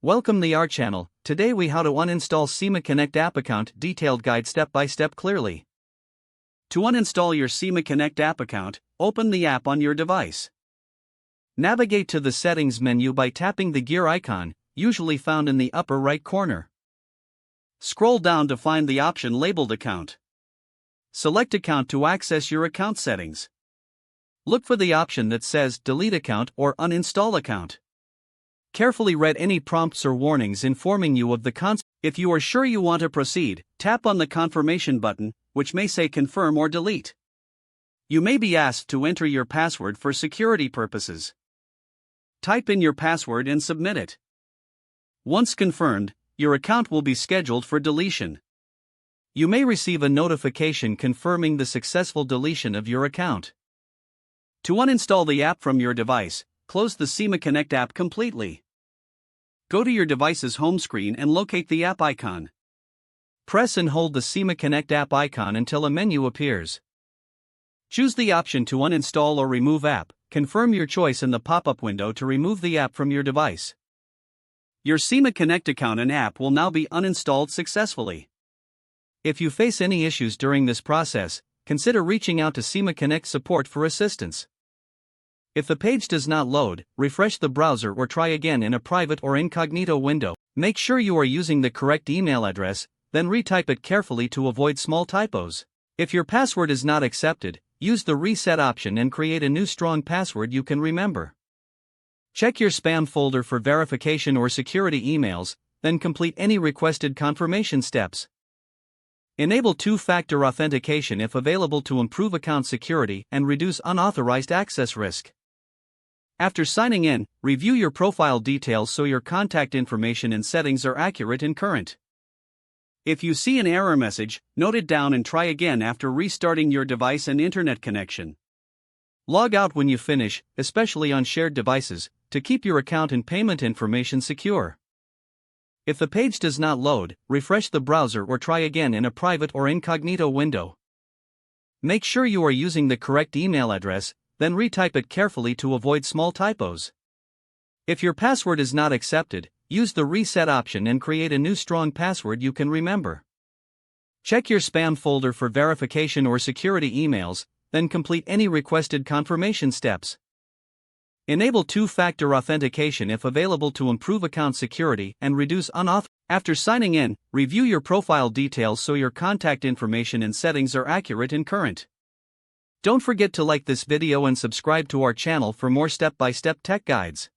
Welcome to our channel. Today we how to uninstall SemaConnect app account detailed guide step by step clearly. To uninstall your SemaConnect app account, open the app on your device. Navigate to the settings menu by tapping the gear icon, usually found in the upper right corner. Scroll down to find the option labeled account. Select account to access your account settings. Look for the option that says delete account or uninstall account. Carefully read any prompts or warnings informing you of the consequences. If you are sure you want to proceed, tap on the confirmation button, which may say confirm or delete. You may be asked to enter your password for security purposes. Type in your password and submit it. Once confirmed, your account will be scheduled for deletion. You may receive a notification confirming the successful deletion of your account. To uninstall the app from your device, close the SemaConnect app completely. Go to your device's home screen and locate the app icon. Press and hold the SemaConnect app icon until a menu appears. Choose the option to uninstall or remove app. Confirm your choice in the pop-up window to remove the app from your device. Your SemaConnect account and app will now be uninstalled successfully. If you face any issues during this process, consider reaching out to SemaConnect support for assistance. If the page does not load, refresh the browser or try again in a private or incognito window. Make sure you are using the correct email address, then retype it carefully to avoid small typos. If your password is not accepted, use the reset option and create a new strong password you can remember. Check your spam folder for verification or security emails, then complete any requested confirmation steps. Enable two-factor authentication if available to improve account security and reduce unauthorized access risk. After signing in, review your profile details so your contact information and settings are accurate and current. If you see an error message, note it down and try again after restarting your device and internet connection. Log out when you finish, especially on shared devices, to keep your account and payment information secure. If the page does not load, refresh the browser or try again in a private or incognito window. Make sure you are using the correct email address, then retype it carefully to avoid small typos. If your password is not accepted, use the reset option and create a new strong password you can remember. Check your spam folder for verification or security emails, then complete any requested confirmation steps. Enable two-factor authentication if available to improve account security and reduce unauthorized. After signing in, review your profile details so your contact information and settings are accurate and current. Don't forget to like this video and subscribe to our channel for more step-by-step tech guides.